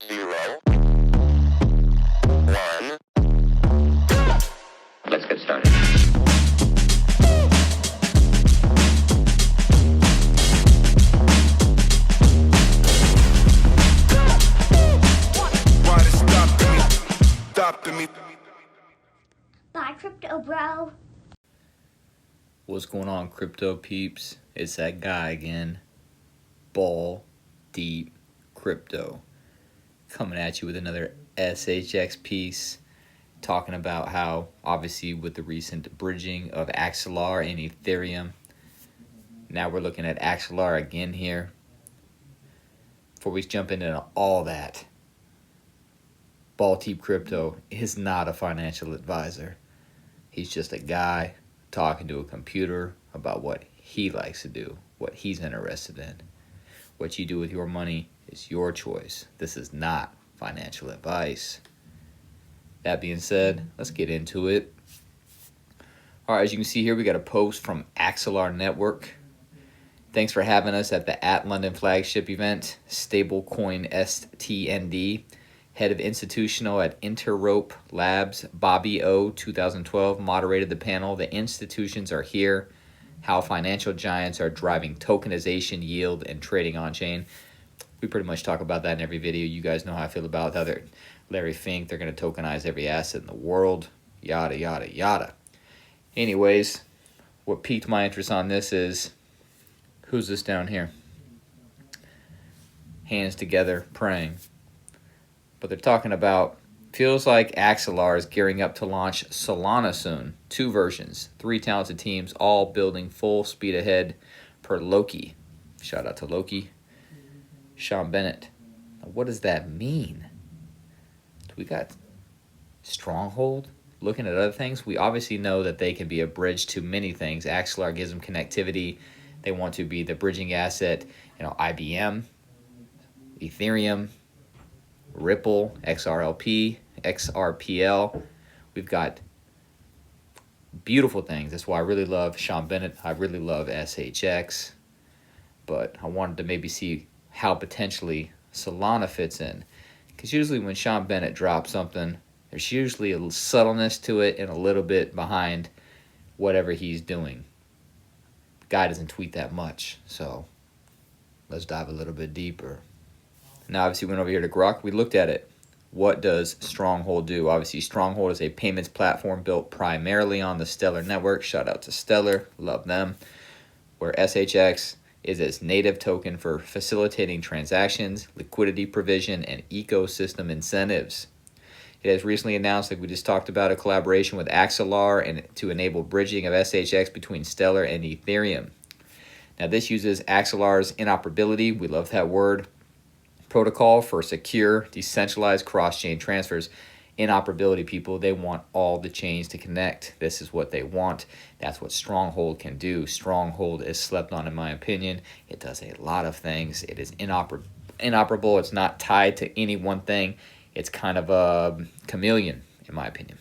0, 1. Let's get started. Why they stopping me? Bye, crypto bro. What's going on, crypto peeps? It's that guy again, Ball Deep Crypto, coming at you with another SHX piece, talking about how, obviously, with the recent bridging of Axelar and Ethereum, now we're looking at Axelar again here. Before we jump into all that, Ball Deep Crypto is not a financial advisor. He's just a guy talking to a computer about what he likes to do, what he's interested in. What you do with your money is your choice. This is not financial advice. That being said, let's get into it. All right, as you can see here, we got a post from Axelar Network. Thanks for having us at the @London flagship event, Stablecoin STND. Head of Institutional at Interrope Labs, Bobby O, 2012, moderated the panel. The institutions are here. How financial giants are driving tokenization, yield, and trading on-chain. We pretty much talk about that in every video. You guys know how I feel about how they're Larry Fink. They're going to tokenize every asset in the world. Yada, yada, yada. Anyways, what piqued my interest on this is, who's this down here? Hands together, praying. But they're talking about, feels like Axelar is gearing up to launch Solana soon. 2 versions, 3 talented teams, all building full speed ahead per Loki. Shout out to Loki. Sean Bennett. Now, what does that mean? We got Stronghold looking at other things. We obviously know that they can be a bridge to many things. Axelar gives them connectivity. They want to be the bridging asset. IBM, Ethereum, Ripple, XRLP, XRPL. We've got beautiful things. That's why I really love Sean Bennett. I really love SHX. But I wanted to maybe see how potentially Solana fits in. Because usually when Sean Bennett drops something, there's usually a subtleness to it and a little bit behind whatever he's doing. The guy doesn't tweet that much. So let's dive a little bit deeper. Now, obviously, we went over here to Grok. We looked at it. What does Stronghold do? Obviously, Stronghold is a payments platform built primarily on the Stellar network. Shout out to Stellar. Love them. Where SHX is its native token for facilitating transactions, liquidity provision, and ecosystem incentives. It has recently announced, like we just talked about, a collaboration with Axelar and to enable bridging of SHX between Stellar and Ethereum. Now, this uses Axelar's inoperability. We love that word. Protocol for secure, decentralized cross-chain transfers. Inoperability, people, they want all the chains to connect. This is what they want. That's what Stronghold can do. Stronghold is slept on, in my opinion. It does a lot of things. It is inoperable. It's not tied to any one thing. It's kind of a chameleon, in my opinion.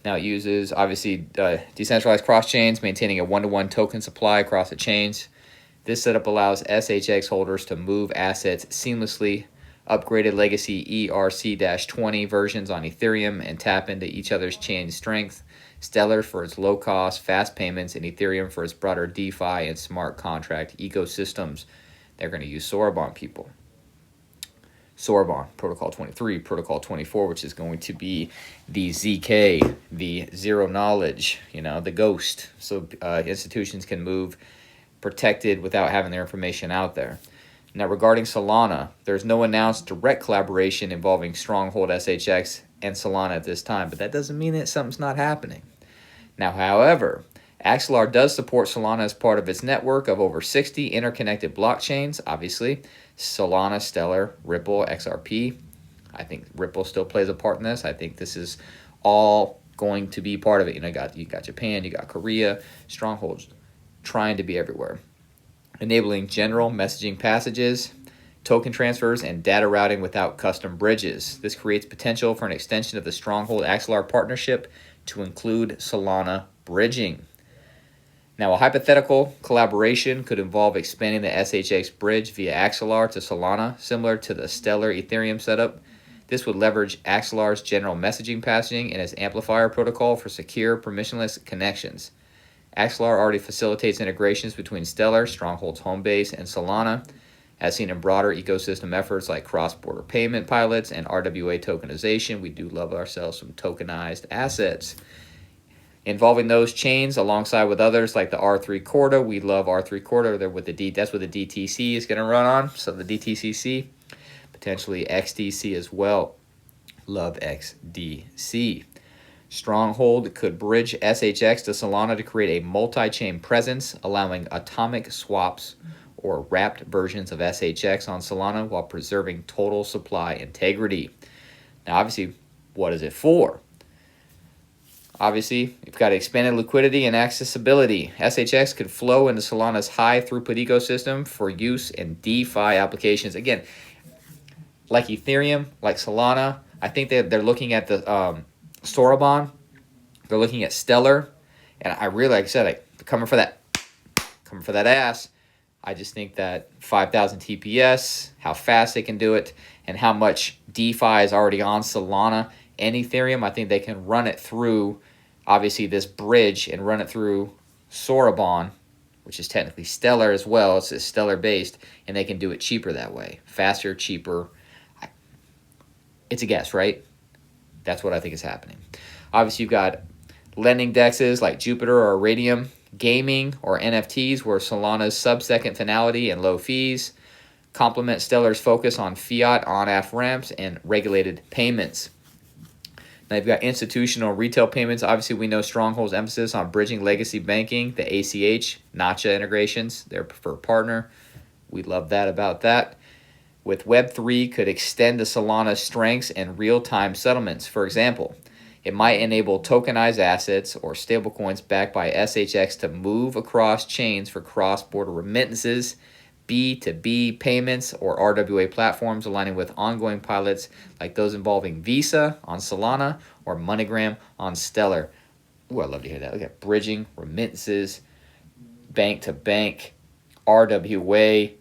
Now, it uses, obviously, decentralized cross-chains, maintaining a one-to-one token supply across the chains. This setup allows SHX holders to move assets seamlessly, upgraded legacy ERC-20 versions on Ethereum, and tap into each other's chain strength. Stellar for its low cost, fast payments, and Ethereum for its broader DeFi and smart contract ecosystems. They're going to use Soroban, people. Soroban, Protocol 23, Protocol 24, which is going to be the ZK, the zero knowledge, the ghost. So institutions can move protected without having their information out there. Now, regarding Solana, there's no announced direct collaboration involving Stronghold SHX and Solana at this time, but that doesn't mean that something's not happening. Now, however, Axelar does support Solana as part of its network of over 60 interconnected blockchains, obviously. Solana, Stellar, Ripple, XRP. I think Ripple still plays a part in this. I think this is all going to be part of it. You got Japan, you got Korea, Strongholds trying to be everywhere. Enabling general messaging passages, token transfers, and data routing without custom bridges. This creates potential for an extension of the Stronghold Axelar partnership to include Solana bridging. Now, a hypothetical collaboration could involve expanding the SHX bridge via Axelar to Solana, similar to the Stellar Ethereum setup. This would leverage Axelar's general messaging passing and its amplifier protocol for secure, permissionless connections. Axelar already facilitates integrations between Stellar, Stronghold's home base, and Solana, as seen in broader ecosystem efforts like cross-border payment pilots and RWA tokenization. We do love ourselves some tokenized assets. Involving those chains alongside with others like the R3 Corda. We love R3 Corda. They're with that's what the DTC is going to run on. So the DTCC, potentially XDC as well. Love XDC. Stronghold could bridge SHX to Solana to create a multi-chain presence, allowing atomic swaps or wrapped versions of SHX on Solana while preserving total supply integrity. Now, obviously, what is it for? Obviously, you've got expanded liquidity and accessibility. SHX could flow into Solana's high-throughput ecosystem for use in DeFi applications. Again, like Ethereum, like Solana, I think they're looking at the Soroban. They're looking at Stellar. And I really, like I said, coming for that ass. I just think that 5,000 TPS, how fast they can do it, and how much DeFi is already on Solana and Ethereum. I think they can run it through, obviously, this bridge and run it through Soroban, which is technically Stellar as well. It's Stellar-based, and they can do it cheaper that way. Faster, cheaper. It's a guess, right? That's what I think is happening. Obviously, you've got lending dexes like Jupiter or Iridium, gaming or NFTs, where Solana's sub-second finality and low fees complement Stellar's focus on fiat, on-off ramps, and regulated payments. Now you've got institutional retail payments. Obviously, we know Stronghold's emphasis on bridging legacy banking, the ACH, Nacha integrations, their preferred partner. We love that about that. With Web3 could extend the Solana's strengths and real-time settlements. For example, it might enable tokenized assets or stablecoins backed by SHX to move across chains for cross-border remittances, B2B payments, or RWA platforms, aligning with ongoing pilots like those involving Visa on Solana or MoneyGram on Stellar. Ooh, I'd love to hear that. Look at bridging, remittances, bank-to-bank, RWA.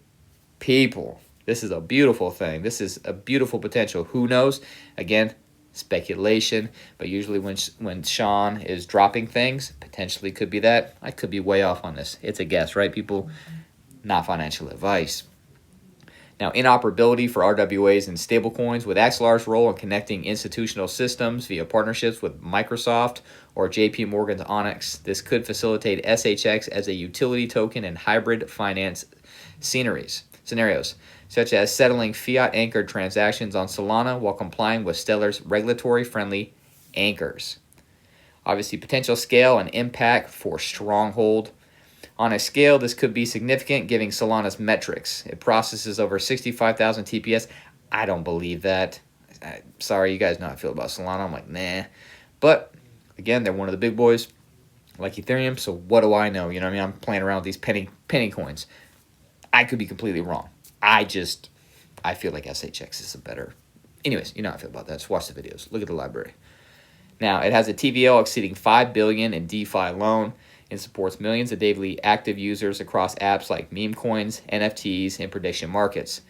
People, this is a beautiful thing. This is a beautiful potential. Who knows? Again, speculation, but usually when Sean is dropping things, potentially could be that. I could be way off on this. It's a guess, right, people? Not financial advice. Now, inoperability for RWAs and stablecoins. With Axelar's role in connecting institutional systems via partnerships with Microsoft or JP Morgan's Onyx, this could facilitate SHX as a utility token in hybrid finance scenarios, such as settling fiat-anchored transactions on Solana while complying with Stellar's regulatory-friendly anchors. Obviously, potential scale and impact for Stronghold. On a scale, this could be significant, giving Solana's metrics. It processes over 65,000 TPS. I don't believe that. Sorry, you guys know how I feel about Solana. I'm like, nah. But, again, they're one of the big boys, like Ethereum, so what do I know? You know what I mean? I'm playing around with these penny coins. I could be completely wrong. I feel like SHX is a better... Anyways, you know how I feel about that. Just watch the videos. Look at the library. Now, it has a TVL exceeding $5 billion in DeFi alone. It supports millions of daily active users across apps like meme coins, NFTs, and prediction markets.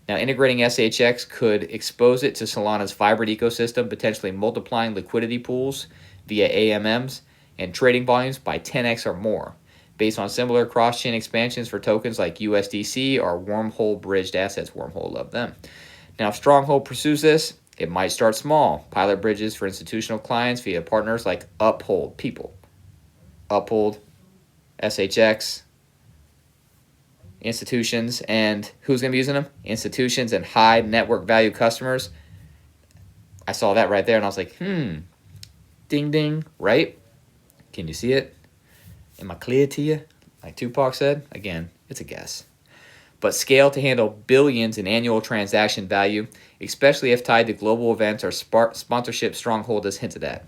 Now, integrating SHX could expose it to Solana's vibrant ecosystem, potentially multiplying liquidity pools via AMMs and trading volumes by 10x or more, based on similar cross-chain expansions for tokens like USDC or wormhole-bridged assets. Wormhole, love them. Now, if Stronghold pursues this, it might start small. Pilot bridges for institutional clients via partners like Uphold. People. Uphold, SHX, institutions, and who's going to be using them? Institutions and high network value customers. I saw that right there, and I was like, ding, ding, right? Can you see it? Am I clear to you? Like Tupac said, again, it's a guess. But scale to handle billions in annual transaction value, especially if tied to global events or sponsorship Stronghold has hinted at.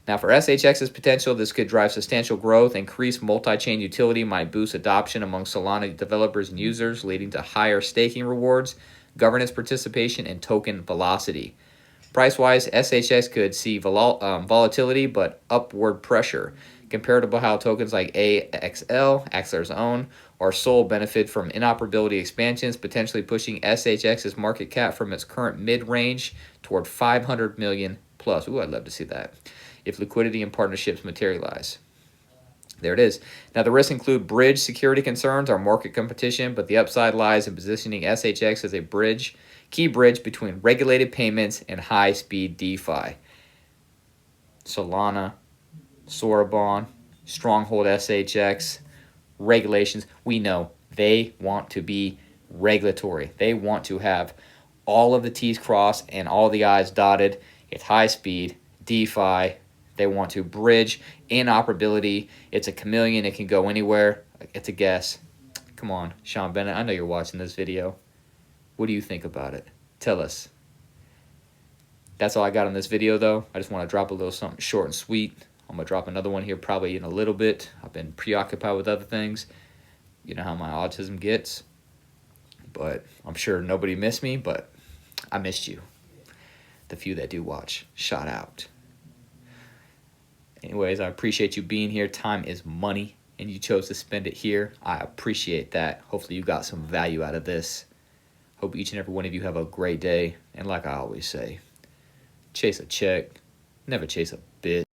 Now, for SHX's potential, this could drive substantial growth. Increased multi-chain utility might boost adoption among Solana developers and users, leading to higher staking rewards, governance participation, and token velocity. Price-wise, SHX could see volatility but upward pressure, Comparable how tokens like AXL, Axelar's own, or Sol benefit from inoperability expansions, potentially pushing SHX's market cap from its current mid-range toward 500 million plus. Ooh, I'd love to see that if liquidity and partnerships materialize. There it is. Now, the risks include bridge security concerns or market competition, but the upside lies in positioning SHX as a bridge, key bridge between regulated payments and high-speed DeFi. Solana, Soroban, Stronghold SHX, regulations. We know they want to be regulatory. They want to have all of the T's crossed and all the I's dotted. It's high-speed DeFi. They want to bridge inoperability. It's a chameleon. It can go anywhere. It's a guess. Come on, Sean Bennett. I know you're watching this video. What do you think about it? Tell us. That's all I got on this video, though. I just want to drop a little something short and sweet. I'm going to drop another one here probably in a little bit. I've been preoccupied with other things. You know how my autism gets. But I'm sure nobody missed me, but I missed you. The few that do watch, shout out. Anyways, I appreciate you being here. Time is money, and you chose to spend it here. I appreciate that. Hopefully you got some value out of this. Hope each and every one of you have a great day. And like I always say, chase a check, never chase a bitch.